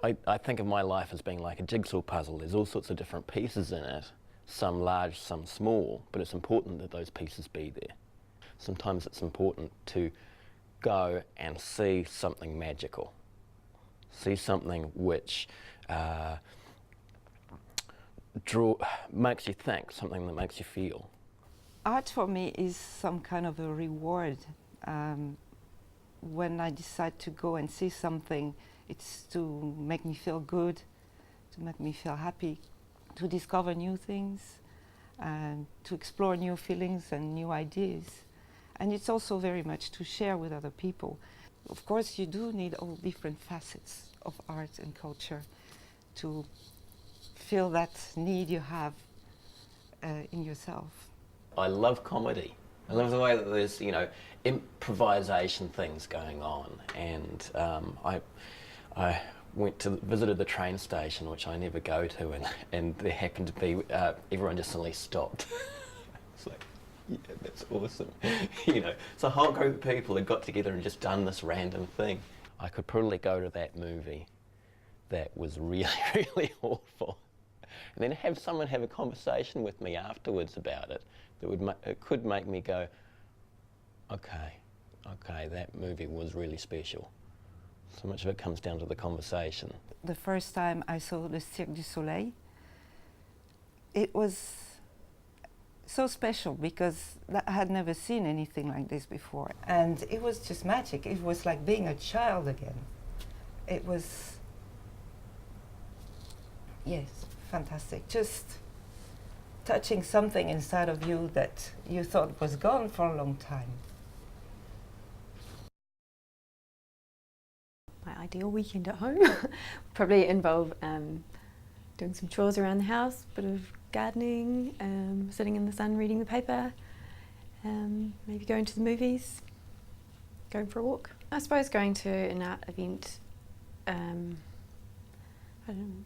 I think of my life as being like a jigsaw puzzle. There's all sorts of different pieces in it, some large, some small, but it's important that those pieces be there. Sometimes it's important to go and see something magical, see something which makes you think, something that makes you feel. Art for me is some kind of a reward. When I decide to go and see something, it's to make me feel good, to make me feel happy, to discover new things, and to explore new feelings and new ideas. And it's also very much to share with other people. Of course, you do need all different facets of art and culture to feel that need you have in yourself. I love comedy. I love the way that there's, you know, improvisation things going on. And I visited the train station, which I never go to, and there happened to be, everyone just suddenly stopped. It's like, yeah, that's awesome. You know, so a whole group of people had got together and just done this random thing. I could probably go to that movie that was really, really awful, and then have someone have a conversation with me afterwards about it that would it could make me go, okay, that movie was really special. So much of it comes down to the conversation. The first time I saw the Cirque du Soleil, it was so special because I had never seen anything like this before. And it was just magic. It was like being a child again. It was, yes, fantastic. Just touching something inside of you that you thought was gone for a long time. My ideal weekend at home probably involve doing some chores around the house, a bit of gardening, sitting in the sun reading the paper, maybe going to the movies, going for a walk. I suppose going to an art event, I don't know,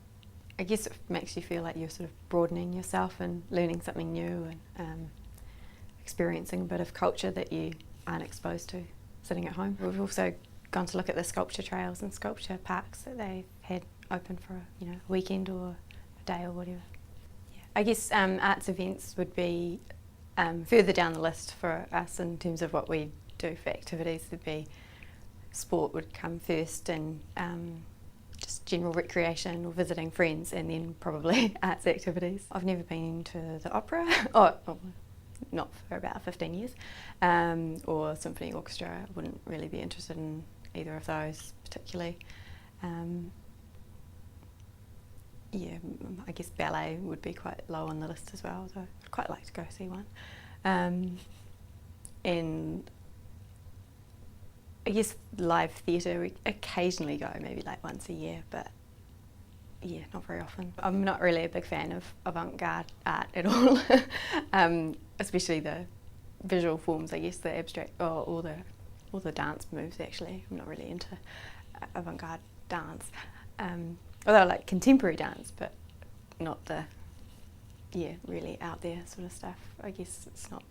I guess it makes you feel like you're sort of broadening yourself and learning something new and experiencing a bit of culture that you aren't exposed to sitting at home. We've also gone to look at the sculpture trails and sculpture parks that they've had open for a weekend or a day or whatever. Yeah. I guess arts events would be further down the list for us in terms of what we do for activities. There'd be sport would come first, and just general recreation or visiting friends, and then probably arts activities. I've never been to the opera, not for about 15 years, or symphony orchestra. I wouldn't really be interested in either of those particularly. Yeah, I guess ballet would be quite low on the list as well, though I'd quite like to go see one. And I guess live theatre, we occasionally go, maybe like once a year, but yeah, not very often. I'm not really a big fan of avant-garde art at all, especially the visual forms, I guess, the abstract, or all the dance moves actually. I'm not really into avant-garde dance. Although I like contemporary dance, but not the, really out there sort of stuff. I guess it's not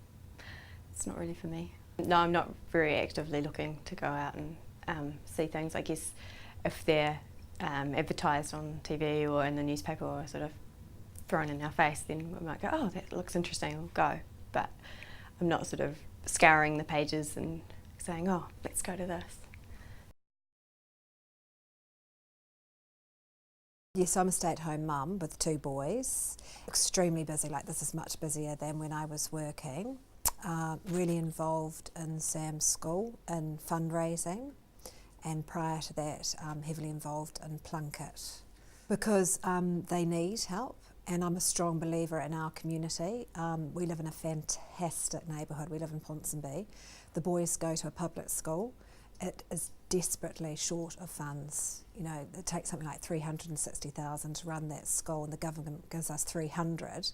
really for me. No, I'm not very actively looking to go out and see things. I guess if they're advertised on TV or in the newspaper or sort of thrown in our face, then we might go, oh, that looks interesting, I'll go. But I'm not sort of scouring the pages and saying, oh, let's go to this. Yes, I'm a stay-at-home mum with 2 boys. Extremely busy, like this is much busier than when I was working. Really involved in Sam's school in fundraising, and prior to that heavily involved in Plunket because they need help, and I'm a strong believer in our community. We live in a fantastic neighbourhood. We live in Ponsonby. The boys go to a public school. It is desperately short of funds. You know, it takes something like $360,000 to run that school, and the government gives us $300,000.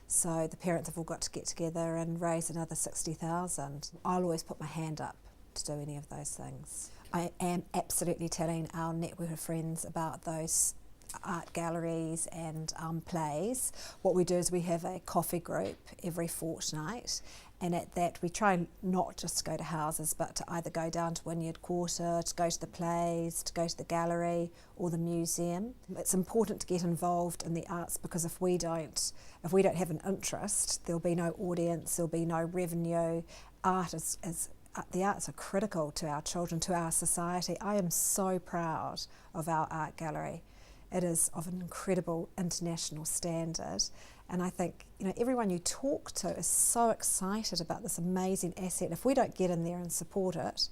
So the parents have all got to get together and raise another $60,000. I'll always put my hand up to do any of those things. I am absolutely telling our network of friends about those art galleries and plays, what we do is we have a coffee group every fortnight, and at that we try not just to go to houses, but to either go down to Wynyard Quarter, to go to the plays, to go to the gallery or the museum. It's important to get involved in the arts, because if we don't have an interest, there'll be no audience, there'll be no revenue. The arts are critical to our children, to our society. I am so proud of our art gallery. It is of an incredible international standard, and I think everyone you talk to is so excited about this amazing asset. If we don't get in there and support it,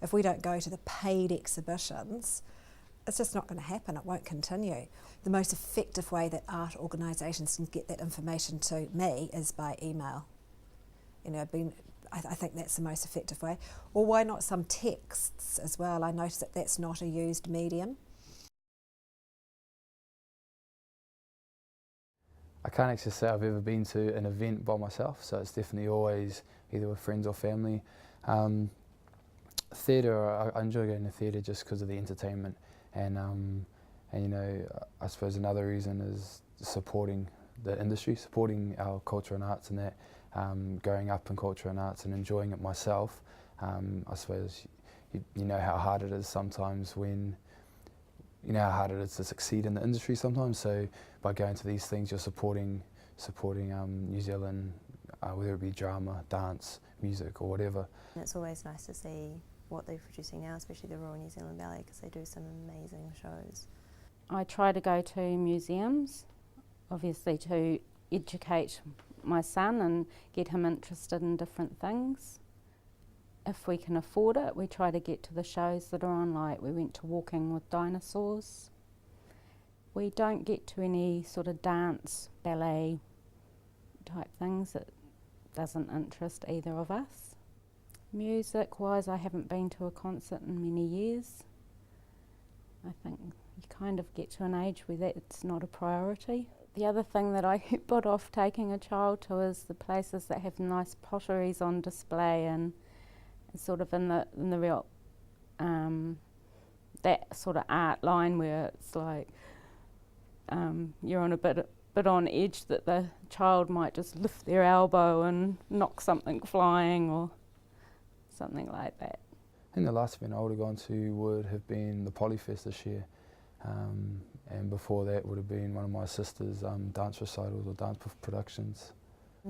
if we don't go to the paid exhibitions, it's just not going to happen. It won't continue. The most effective way that art organisations can get that information to me is by email. I think that's the most effective way. Or why not some texts as well? I notice that that's not a used medium. I can't actually say I've ever been to an event by myself, so it's definitely always either with friends or family. Theatre, I enjoy going to theatre just because of the entertainment, and I suppose another reason is supporting the industry, supporting our culture and arts, and that growing up in culture and arts and enjoying it myself. I suppose you know how hard it is sometimes how hard it is to succeed in the industry sometimes, so by going to these things you're supporting New Zealand, whether it be drama, dance, music or whatever. And it's always nice to see what they're producing now, especially the Royal New Zealand Ballet, because they do some amazing shows. I try to go to museums, obviously to educate my son and get him interested in different things. If we can afford it, we try to get to the shows that are on, like we went to Walking with Dinosaurs. We don't get to any sort of dance, ballet type things. It doesn't interest either of us. Music-wise, I haven't been to a concert in many years. I think you kind of get to an age where that's not a priority. The other thing that I put off taking a child to is the places that have nice potteries on display, and sort of in the real that sort of art line where it's like you're on a bit on edge that the child might just lift their elbow and knock something flying or something like that. I think the last event I would have gone to would have been the Polyfest this year, and before that would have been one of my sister's dance recitals or dance productions.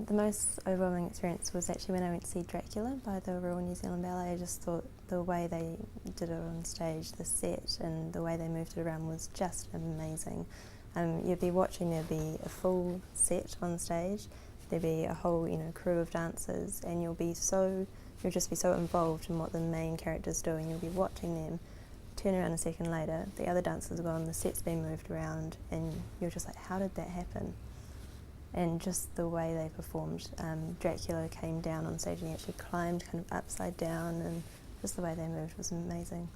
The most overwhelming experience was actually when I went to see Dracula by the Royal New Zealand Ballet. I just thought the way they did it on stage, the set and the way they moved it around was just amazing. You'd be watching, there'd be a full set on stage, there'd be a whole crew of dancers, and you'll just be so involved in what the main characters do, and you'll be watching them. Turn around a second later, the other dancers are gone, the set's been moved around, and you're just like, how did that happen? And just the way they performed. Dracula came down on stage and he actually climbed kind of upside down, and just the way they moved was amazing.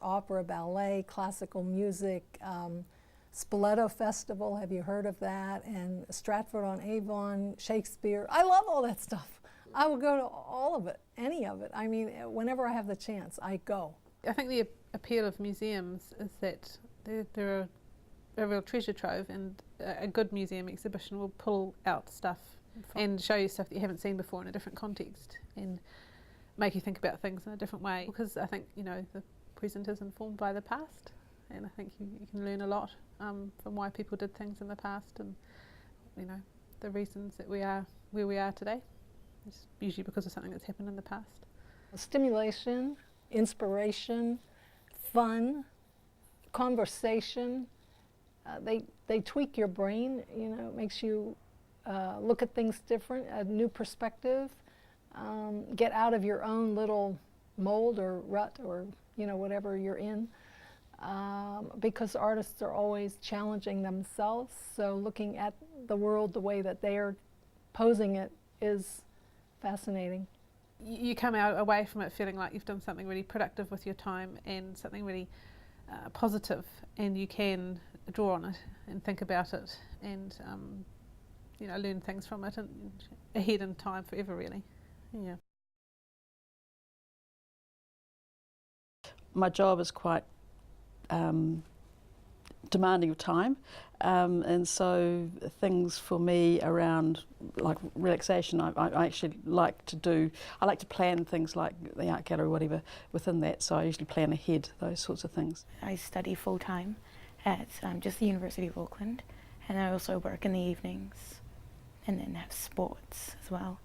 Opera, ballet, classical music, Spoleto Festival, have you heard of that? And Stratford-on-Avon, Shakespeare. I love all that stuff. I will go to all of it, any of it. I mean, whenever I have the chance, I go. I think the appeal of museums is that they're a real treasure trove, and a good museum exhibition will pull out stuff and show you stuff that you haven't seen before in a different context and make you think about things in a different way, because I think the present is informed by the past, and I think you can learn a lot from why people did things in the past, and the reasons that we are where we are today. It's usually because of something that's happened in the past. Stimulation, inspiration, fun, conversation. They tweak your brain. It makes you look at things different, a new perspective. Get out of your own little mold or rut or whatever you're in, because artists are always challenging themselves. So looking at the world the way that they are posing it is fascinating. You come away from it feeling like you've done something really productive with your time and something really positive, and you can draw on it and think about it and learn things from it, and ahead in time forever, really. Yeah. My job is quite demanding of time, and so things for me around like relaxation, I actually like to do. I like to plan things like the art gallery, whatever within that. So I usually plan ahead those sorts of things. I study full time at just the University of Auckland, and I also work in the evenings, and then have sports as well.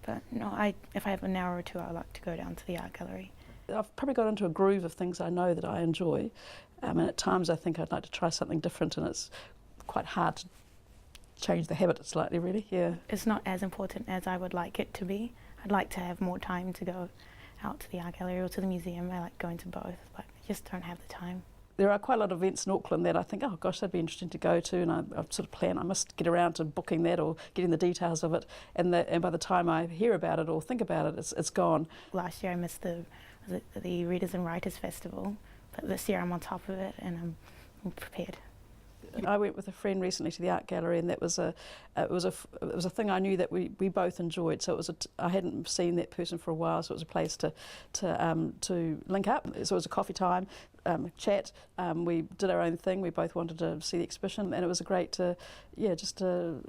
But no, if I have an hour or two, I like to go down to the art gallery. I've probably got into a groove of things I know that I enjoy, and at times I think I'd like to try something different, and it's quite hard to change the habit slightly, really. Yeah. It's not as important as I would like it to be. I'd like to have more time to go out to the art gallery or to the museum. I like going to both, but I just don't have the time. There are quite a lot of events in Auckland that I think, oh gosh, that'd be interesting to go to, and I sort of plan, I must get around to booking that or getting the details of it, and by the time I hear about it or think about it, it's gone. Last year I missed the Readers and Writers Festival, but this year I'm on top of it and I'm prepared. I went with a friend recently to the art gallery, and that was it was a thing I knew that we both enjoyed. So it was I hadn't seen that person for a while, so it was a place to link up. So it was a coffee time, chat. We did our own thing. We both wanted to see the exhibition, and it was great to just to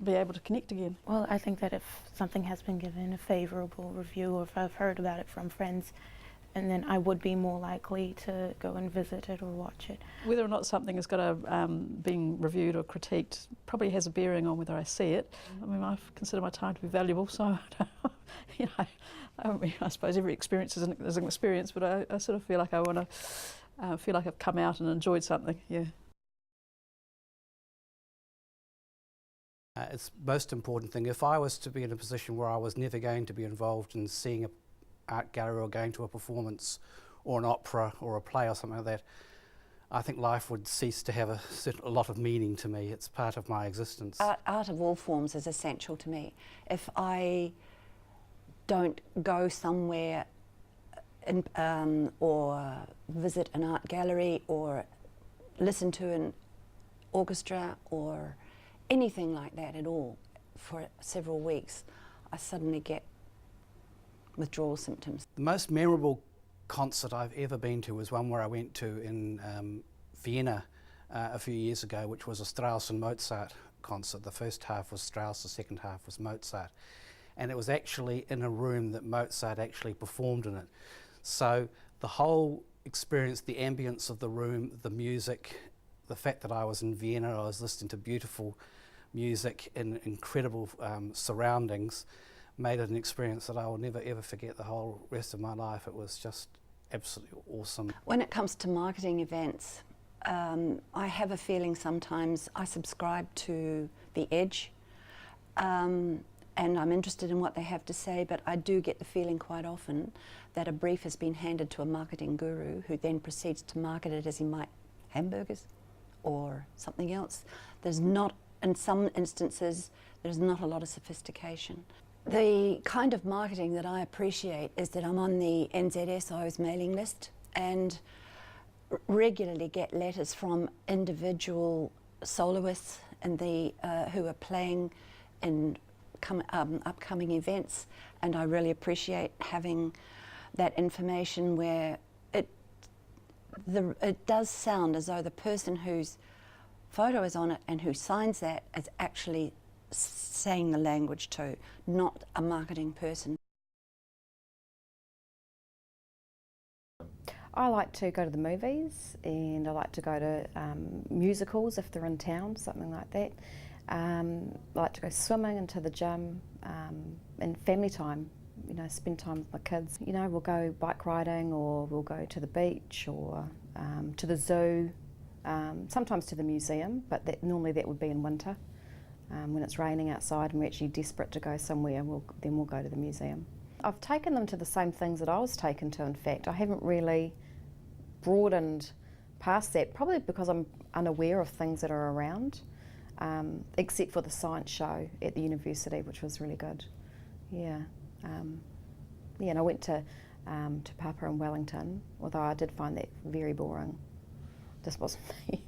be able to connect again. Well, I think that if something has been given a favourable review, or if I've heard about it from friends, and then I would be more likely to go and visit it or watch it. Whether or not something has got been reviewed or critiqued probably has a bearing on whether I see it. I mean, I consider my time to be valuable, so I suppose every experience is an experience, but I sort of feel like I want to feel like I've come out and enjoyed something. Yeah. It's the most important thing. If I was to be in a position where I was never going to be involved in seeing an art gallery or going to a performance or an opera or a play or something like that, I think life would cease to have a lot of meaning to me. It's part of my existence. Art of all forms is essential to me. If I don't go somewhere or visit an art gallery or listen to an orchestra or anything like that at all for several weeks, I suddenly get withdrawal symptoms. The most memorable concert I've ever been to was one where I went to in Vienna a few years ago, which was a Strauss and Mozart concert. The first half was Strauss, the second half was Mozart. And it was actually in a room that Mozart actually performed in it. So the whole experience, the ambience of the room, the music, the fact that I was in Vienna, I was listening to beautiful music in incredible surroundings, made it an experience that I will never ever forget the whole rest of my life. It was just absolutely awesome. When it comes to marketing events, I have a feeling sometimes I subscribe to the edge, and I'm interested in what they have to say, but I do get the feeling quite often that a brief has been handed to a marketing guru who then proceeds to market it as he might hamburgers or something else. There's not, in some instances, there's not a lot of sophistication. The kind of marketing that I appreciate is that I'm on the NZSO's mailing list and regularly get letters from individual soloists and who are playing in upcoming events, and I really appreciate having that information where it does sound as though the person whose photo is on it and who signs that is actually saying the language too, not a marketing person. I like to go to the movies, and I like to go to musicals if they're in town, something like that. I like to go swimming and to the gym, and family time, spend time with my kids. We'll go bike riding, or we'll go to the beach, or to the zoo, sometimes to the museum, but normally that would be in winter. When it's raining outside and we're actually desperate to go somewhere, then we'll go to the museum. I've taken them to the same things that I was taken to, in fact. I haven't really broadened past that, probably because I'm unaware of things that are around, except for the science show at the university, which was really good. Yeah, and I went to Papa in Wellington, although I did find that very boring. Just wasn't me.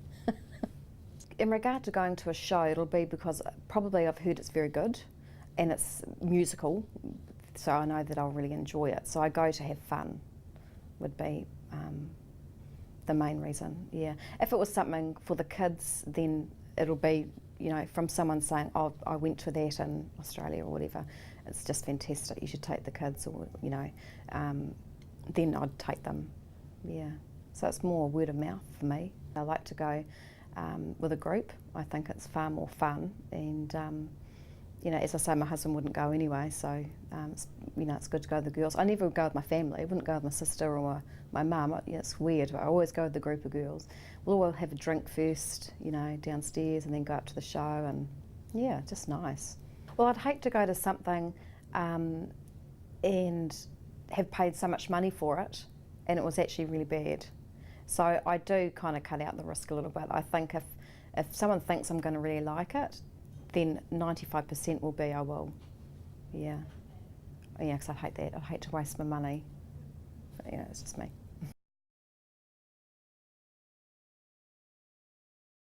In regard to going to a show, it'll be because probably I've heard it's very good and it's musical, so I know that I'll really enjoy it. So I go to have fun would be the main reason, yeah. If it was something for the kids, then it'll be, you know, from someone saying, oh, I went to that in Australia or whatever, it's just fantastic, you should take the kids, or, you know, then I'd take them, yeah. So it's more word of mouth for me. I like to go with a group. I think it's far more fun, and you know, as I say, my husband wouldn't go anyway, so it's, you know, it's good to go with the girls. I never would go with my family. I wouldn't go with my sister or my mum. Yeah, it's weird, but I always go with the group of girls. We'll all have a drink first, you know, downstairs, and then go up to the show, and yeah, just nice. Well, I'd hate to go to something and have paid so much money for it, and it was actually really bad. So I do kind of cut out the risk a little bit. I think if someone thinks I'm going to really like it, then 95% will be I will. Yeah. Yeah, because I hate that. I hate to waste my money. But, yeah, it's just me.